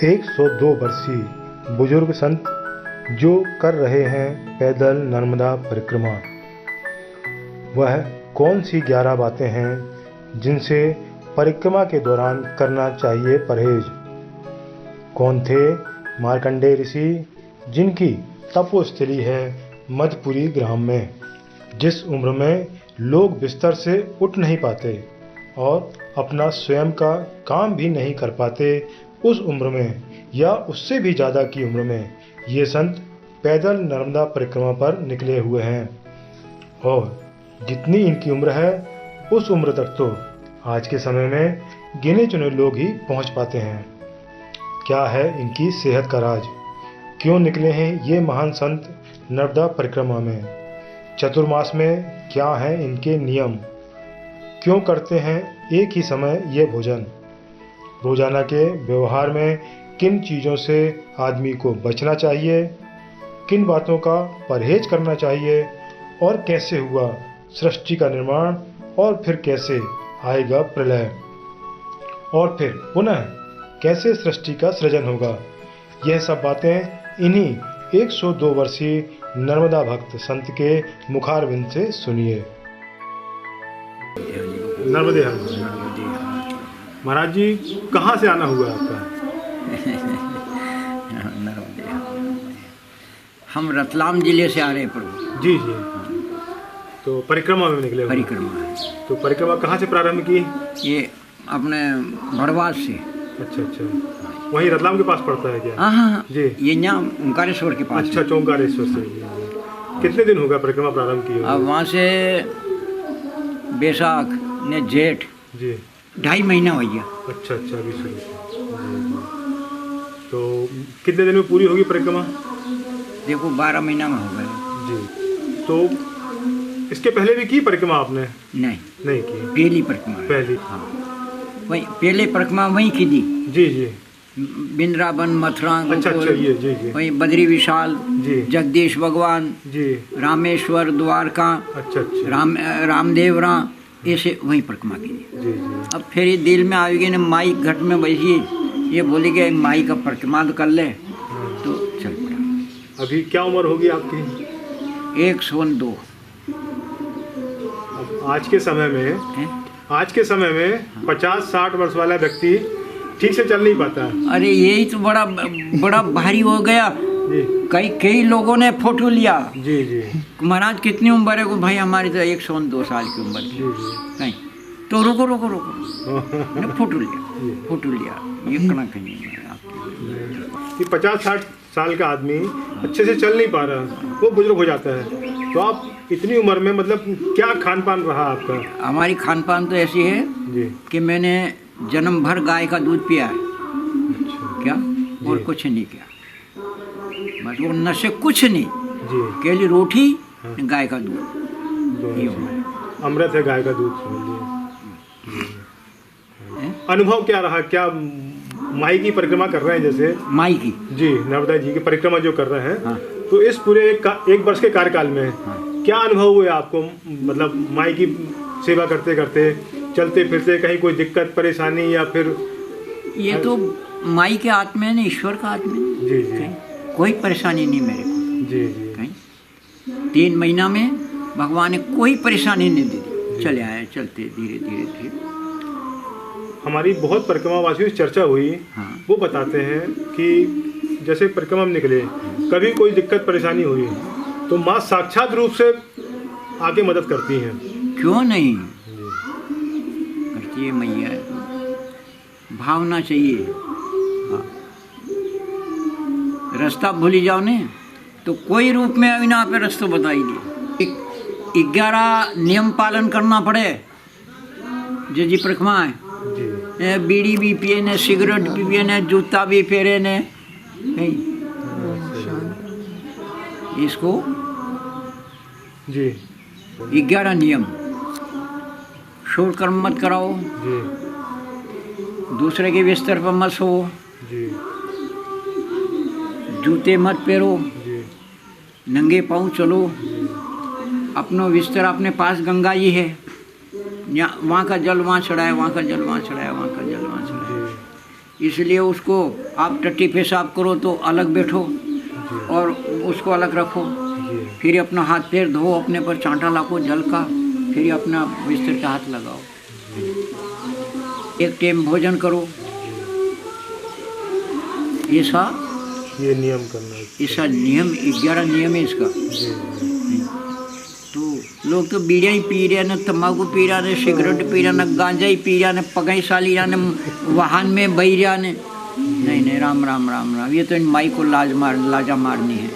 102 वर्षीय बुजुर्ग संत जो कर रहे हैं पैदल नर्मदा परिक्रमा। वह कौन सी 11 बातें हैं जिनसे परिक्रमा के दौरान करना चाहिए परहेज। कौन थे मार्कंडेय ऋषि जिनकी तपोस्थली है मधुपुरी ग्राम में। जिस उम्र में लोग बिस्तर से उठ नहीं पाते और अपना स्वयं का काम भी नहीं कर पाते, उस उम्र में या उससे भी ज़्यादा की उम्र में ये संत पैदल नर्मदा परिक्रमा पर निकले हुए हैं। और जितनी इनकी उम्र है उस उम्र तक तो आज के समय में गिने चुने लोग ही पहुंच पाते हैं। क्या है इनकी सेहत का राज? क्यों निकले हैं ये महान संत नर्मदा परिक्रमा में? चतुर्मास में क्या हैं इनके नियम? क्यों करते हैं एक ही समय ये भोजन? रोजाना के व्यवहार में किन चीज़ों से आदमी को बचना चाहिए, किन बातों का परहेज करना चाहिए, और कैसे हुआ सृष्टि का निर्माण, और फिर कैसे आएगा प्रलय, और फिर पुनः कैसे सृष्टि का सृजन होगा। यह सब बातें इन्हीं 102 वर्षीय नर्मदा भक्त संत के मुखारविंद से सुनिए। नर्मदे हर महाराज जी, कहाँ से आना हुआ आपका? हम रतलाम जिले से आ रहे हैं प्रभु। जी जी। तो परिक्रमा में निकले? परिक्रमा। तो परिक्रमा कहाँ से प्रारंभ की? ये अपने भड़वास से। अच्छा अच्छा, वहीं रतलाम के पास पड़ता है क्या? हाँ जी। ये यहाँ ओंकारेश्वर के पास। अच्छा, ओंकारेश्वर से। कितने दिन होगा परिक्रमा प्रारंभ की? अब वहाँ से बैसाख ने जेठ जी 2.5 महीना हो गया। अच्छा अच्छा, अभी शुरू से। तो कितने दिन में पूरी होगी परिक्रमा? देखो 12 महीना में हो गए। जी। तो इसके पहले भी की परिक्रमा आपने? नहीं की। पहली परिक्रमा। पहली? हाँ, वही पहले परिक्रमा वहीं की दी। जी जी। वृंदावन, मथुरा, अच्छा अच्छा, ये जी जी। वहीं बद्री विशाल जी, जगदीश भगवान जी, रामेश्वर, द्वारका, अच्छा अच्छा, रामदेवरा, ऐसे वहीं परिक्रमा की। जी जी। अब फिर ये दिल में आएगी ना, माई घट में बैठी, ये बोली कि माई का परिक्रमा तो कर ले, तो चल पड़ा। अभी क्या उम्र होगी आपकी? 102। अब आज के समय में 50-60 वर्ष वाला व्यक्ति ठीक से चल नहीं पाता। अरे यही तो बड़ा भारी हो गया। जी। कई लोगों ने फोटो लिया। जी जी। महाराज कितनी उम्र है? को भाई हमारी तो 102 साल की उम्र थी। नहीं तो रुको ने फोटो लिया। ये कणक नहीं है आपकी। 50-60 साल का आदमी अच्छे से चल नहीं पा रहा, वो बुजुर्ग हो जाता है। तो आप इतनी उम्र में मतलब क्या खान पान रहा आपका? हमारी खान पान तो ऐसी है जी कि मैंने जन्म भर गाय का दूध पिया है। अच्छा। क्या? और कुछ नहीं किया, बस वो नशे कुछ नहीं जी। केली रोटी, हाँ। गाय का दूध, ये अमृत है गाय का दूध। अनुभव क्या रहा? क्या माई की परिक्रमा कर रहे हैं जैसे? माई की? जी, नर्मदा जी की परिक्रमा जो कर रहे हैं, हाँ। तो इस पूरे एक वर्ष के कार्यकाल में क्या अनुभव हुए आपको? मतलब माई की सेवा करते करते, चलते फिरते, कहीं कोई दिक्कत परेशानी या फिर? ये तो माई के आत्मा है ना, ईश्वर का आत्मा है। जी जी। कोई परेशानी नहीं मेरे को। जी जी। कहीं 3 महीना में भगवान ने कोई परेशानी नहीं दी, चले आए चलते धीरे। हमारी बहुत परिक्रमा वासियों से चर्चा हुई। हाँ। वो बताते हैं कि जैसे परिक्रमा में निकले, कभी कोई दिक्कत परेशानी हुई तो माँ साक्षात रूप से आके मदद करती हैं। क्यों नहीं करती है मैया? भावना चाहिए। हाँ। रास्ता भूली जाओ ने तो कोई रूप में अभी ना पे रास्ता बताई दी। 11 नियम पालन करना पड़े जी परिक्रमा है। बीड़ी भी पिए ने, सिगरेट भी पिए ने, जूता भी फेरे ने, नहीं इसको जी। 11 नियम। शोर कर्म मत कराओ जी। दूसरे के बिस्तर पर मत सो जी। जूते मत पहनो जी। नंगे पाँव चलो। अपनो बिस्तर अपने पास गंगा जी है, वहाँ का जल वहाँ चढ़ाए, वहाँ का जल वहाँ चढ़ाए, वहाँ का जल वहाँ चढ़ाए। इसलिए उसको आप टट्टी पेशाब करो तो अलग बैठो और उसको अलग रखो, फिर अपना हाथ पैर धो, अपने पर चांटा लाको जल का, फिर अपना बिस्तर का हाथ लगाओ, एक टाइम भोजन करो। ऐसा ये नियम करना है। ऐसा नियम 11 नियम है इसका। तो लोग तो बीड़िया ही पी रहे, न तम्बाकू पी रहा, न सिगरेट पी रहा, न गांजा ही पी रहा, न पगाई साली रहा, न वाहन में बही रहा, ने नहीं राम राम राम राम, ये तो इन माई को लाजा मारनी है।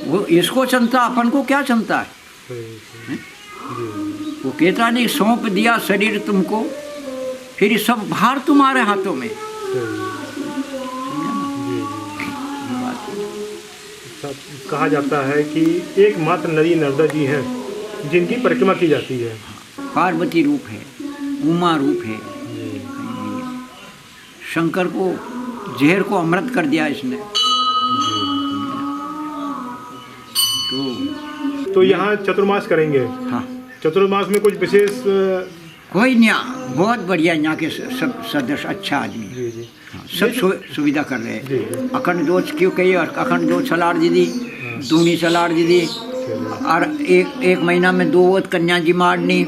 वो इसको चलता, अपन को क्या चलता है? वो कहता नहीं सौंप दिया शरीर तुमको, फिर सब भार तुम्हारे हाथों में। कहा जाता है कि एकमात्र नदी नर्मदा जी हैं जिनकी परिक्रमा की जाती है। पार्वती रूप है, उमा रूप है। शंकर को जहर को अमृत कर दिया इसने। तो यहाँ चतुर्मास करेंगे। हाँ, चतुर्मास में कुछ विशेष कोई नहीं, बहुत बढ़िया यहाँ के सब सदस्य अच्छा आदमी। जी। हाँ, सब सुविधा कर रहे हैं। अखंड जोत क्यों कही, अखंड जोत सलाड़ दीदी, दूनी सलाड़ दीदी, और एक महीना में 2 वक्त कन्या जी मारनी,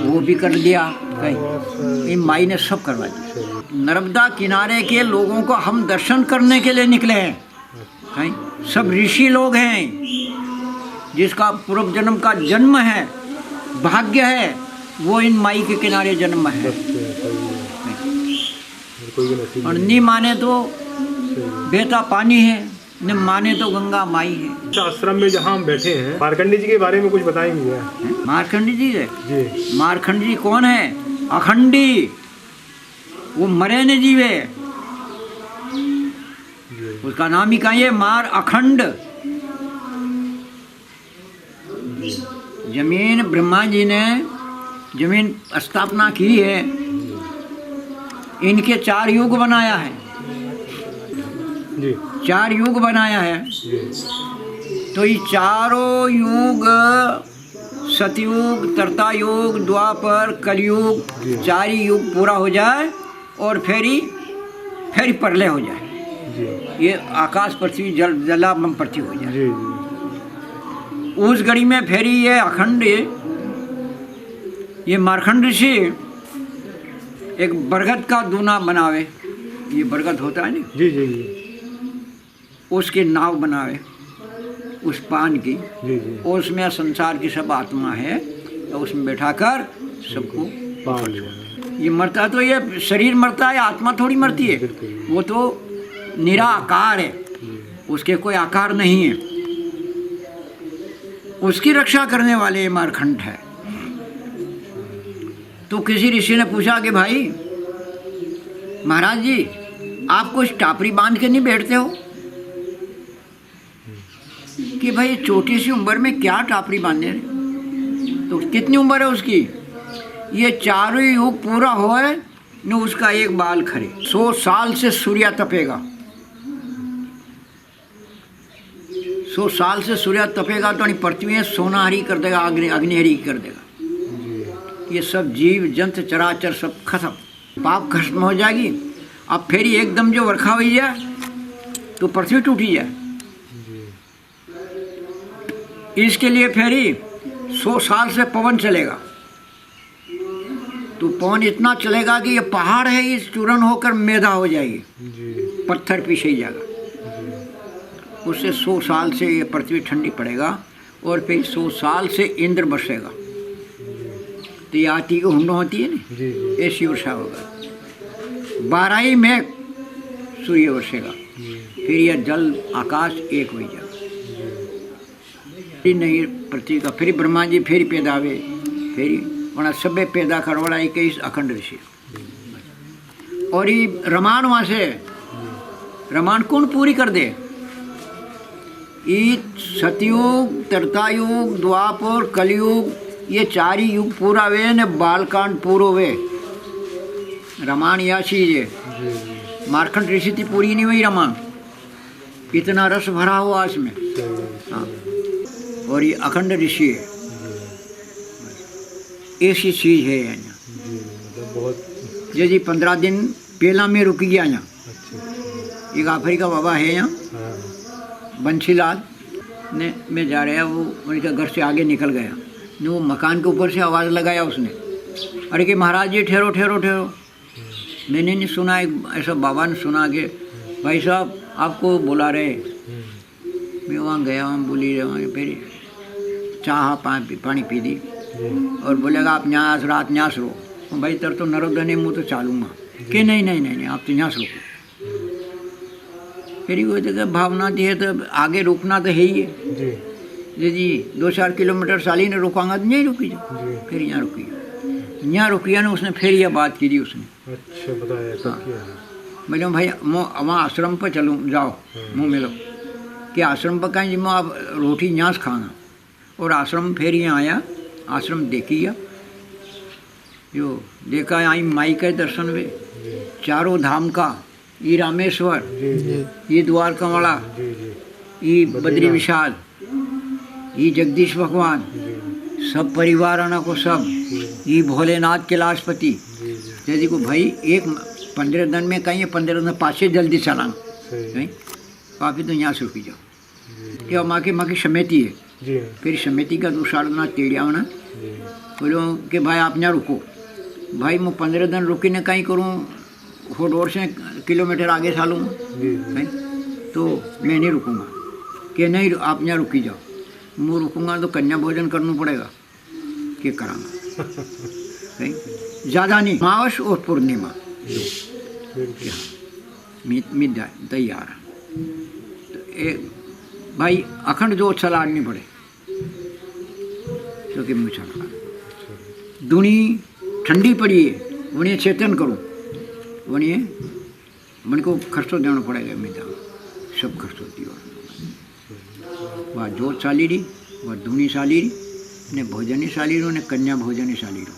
वो भी कर दिया। कहीं इन माई ने सब करवा दिया। नर्मदा किनारे के लोगों को हम दर्शन करने के लिए निकले हैं। कहीं सब ऋषि लोग हैं, जिसका पूर्व जन्म का जन्म है, भाग्य है, वो इन माई के किनारे जन्म है। और नहीं माने तो बेटा पानी है, न माने तो गंगा माई है। आश्रम में जहाँ हम बैठे हैं, मार्कंडी जी के बारे में कुछ बताएंगे? मार्कंडी जी है जी। मार्कंडी जी कौन है? अखंडी, वो मरे न जीवे, उसका नाम ही कहीं है मार अखंड। जमीन ब्रह्मा जी ने जमीन स्थापना की है, इनके 4 युग बनाया है जी। 4 युग बनाया है। तो ये चारों युग, सतयुग, त्रेतायुग, द्वापर, कलयुग, 4 युग पूरा हो जाए और फिर प्रलय हो जाए। ये आकाश पृथ्वी जलाभम पृथ्वी हो जाए। उस घड़ी में फिर ये अखंड, ये मार्कंड ऋषि एक बरगद का दूना बनावे, ये बरगद होता है ना जी, उसकी नाव बनावे, उस पान की, और उसमें संसार की सब आत्मा है, तो उसमें बैठाकर सबको पान लिया। ये मरता तो ये शरीर मरता है, आत्मा थोड़ी मरती है, वो तो निराकार है, उसके कोई आकार नहीं है। उसकी रक्षा करने वाले मार्कंड है। तो किसी ऋषि ने पूछा कि भाई महाराज जी, आप कुछ टापरी बांध के नहीं बैठते हो? कि भाई छोटी सी उम्र में क्या टापरी बांधने? तो कितनी उम्र है उसकी? ये 4 युग पूरा होए न उसका एक बाल खरे। 100 साल से सूर्य तपेगा, 100 साल से सूर्य तपेगा तो पृथ्वी में सोना हरी कर देगा, अग्निहरी कर देगा। ये सब जीव जंतु चराचर सब खत्म, पाप खत्म हो जाएगी। अब फिर एकदम जो वर्षा हुई जाए तो पृथ्वी टूटी जाए। इसके लिए फिर 100 साल से पवन चलेगा। तो पवन इतना चलेगा कि ये पहाड़ है, इस चूर्ण होकर मैदा हो जाएगी, पत्थर पीछे ही जाएगा। उससे 100 साल से ये पृथ्वी ठंडी पड़ेगा और फिर 100 साल से इंद्र बरसेगा। तो ये आती को हुंडो होती है ना, ऐसी वर्षा होगा। 12 में सूर्य वर्षेगा, फिर यह जल आकाश एक हो जाएगा। नहीं पृथ्वी का फिर ब्रह्मा जी फिर पैदावे, फिर वहाँ सबे पैदा करवाड़ा 21 अखंड ऋषि। और ये रामायण वहाँ से रामायण कौन पूरी कर दे? ये सतयुग, त्रेतायुग, द्वापर, कलयुग, ये 4 युग पूरा वे ने बालकांड पूरो वे। रामायण या चीज है। मार्कंड ऋषि थी पूरी नहीं हुई रामायण, इतना रस भरा हुआ इसमें। हाँ, और ये अखंड ऋषि है, ऐसी चीज है। बहुत जे जी 15 दिन पहला में रुक गया यहाँ। अच्छा। एक आफरी का बाबा है यहाँ, हाँ। बंशीलाल ने में जा रहा है, वो उनके घर से आगे निकल गया, ने वो मकान के ऊपर से आवाज़ लगाया उसने, अरे कि महाराज जी ठहरो ठहरो ठहरो। मैंने नहीं सुना, एक ऐसा बाबा ने सुना कि भाई साहब आपको बुला रहे। मैं वहाँ गया, वहाँ बोली रहे, फिर चाह पानी पी दी और बोलेगा आप न्यास रात न्यास रहो। भाई तर तो नरोदने मुँह तो चालूँगा कि नहीं नहीं नहीं नहीं आप तो न्यास रहो। फिर वो जगह भावना थी है तो आगे रुकना तो है ही है जी 2-4 किलोमीटर साली ने रुकांगा तो नहीं रुकी जो, फिर यहाँ रुकी, यहाँ रुकिया ना उसने, फिर यह बात की दी उसने। अच्छा बताया ऐसा किया। बोले भाई वहाँ आश्रम पर चलूँ, जाओ मुँह मिलो कि आश्रम पर कहीं जिम्मा आप रोटी न्यास खाना। और आश्रम फिर यहाँ आया, आश्रम देखिए जो देखा आई माई के दर्शन में, चारों धाम का, ये रामेश्वर, ये द्वारका वाला, ये बद्री विशाल, ये जगदीश भगवान, सब परिवार आना को सब, ये भोलेनाथ कैलाशपति। जैसे को भाई एक 15 दिन में कहीं 15 दिन पासे जल्दी चलाना कहीं आप तो यहाँ से रुकी जाओ क्या माँ की समिति है। फिर समिति का दूसरा ना टेढ़िया होना, बोलो कि भाई आप यहाँ रुको। भाई मैं 15 दिन रुकी न कहीं करूँ, हो 1.5 किलोमीटर आगे चलूँगा तो मैं नहीं रुकूँगा कि नहीं आप यहाँ रुकी जाओ। मैं रुकूँगा तो कन्या भोजन करना पड़ेगा, क्या करांगा कहीं ज़्यादा नहीं, अमावस और पूर्णिमा मिद तैयार। तो भाई अखंड जो चलानी पड़े तो कि मुझे दुनी ठंडी पड़ी है, उन्हें चेतन करूँ, उन्हें मन को खर्चो देना पड़ेगा। मेरा सब खर्चो दियो, वह जोत साली रही, वह धुनी साली रही, ने भोजनी साली रो, ने कन्या भोजनी साली रो।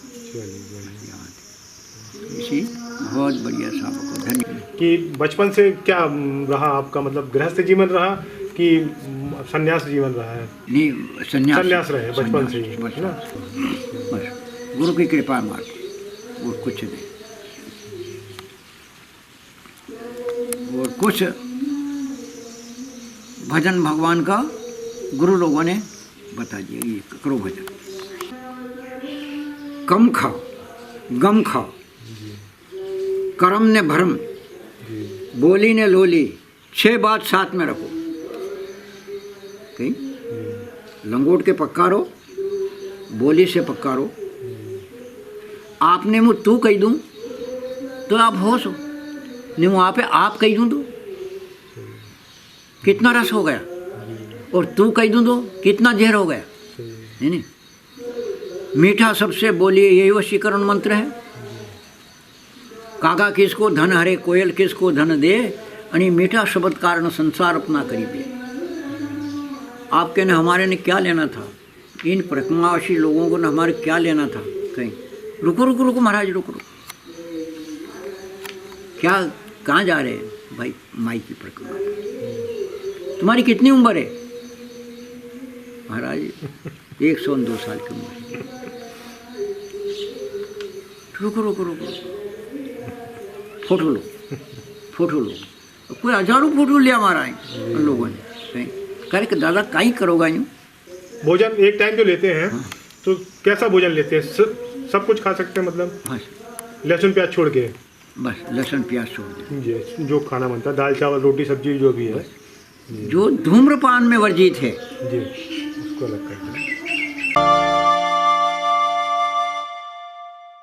इसी बहुत बढ़िया साहब को धन्यवाद। कि बचपन से क्या रहा आपका, मतलब गृहस्थ जीवन रहा कि संन्यास जीवन रहा है? नहीं संन्यास रहे बचपन से ही, बस गुरु की कृपा मार और कुछ नहीं। और कुछ भजन भगवान का गुरु लोगों ने बता दिया, ये करो भजन, कम खाओ गम खाओ, कर्म ने भरम, बोली ने लोली, 6 बात साथ में रखो। कहीं लंगोट के पक्का रहो, बोली से पक्का रहो। आपने मुझ तू कही दूं तो आप होश हो, नहीं वहाँ पे आप कही दूं तो कितना रस हो गया, और तू कही दूं तो कितना जहर हो गया, है नहीं। मीठा सबसे बोलिए, यही वशीकरण मंत्र है। कागा किसको धन हरे, कोयल किसको धन दे, अनि मीठा शब्द कारण संसार अपना करीबे। आपके ने हमारे ने क्या लेना था, इन परिक्रमावासी लोगों को ने हमारे क्या लेना था। कहीं रुको रुको रुको महाराज रुको रुको, क्या कहाँ जा रहे हैं भाई? माई की परिक्रमा। तुम्हारी कितनी उम्र है महाराज? 102 साल की उम्र। रुको रुको रुको, फोटो लो फोटो लो। कोई हजारों फोटो लिया हमारा है उन लोगों ने। कह के दादा कहीं करोगा यूँ? भोजन एक टाइम जो लेते हैं तो कैसा भोजन लेते हैं? सब कुछ खा सकते हैं मतलब? बस लहसुन प्याज छोड़ के? बस लहसुन प्याज छोड़ दे, जी जो खाना बनता है, दाल चावल रोटी सब्जी जो भी है। जो धूम्रपान में वर्जित है जी उसको अलग करते हैं।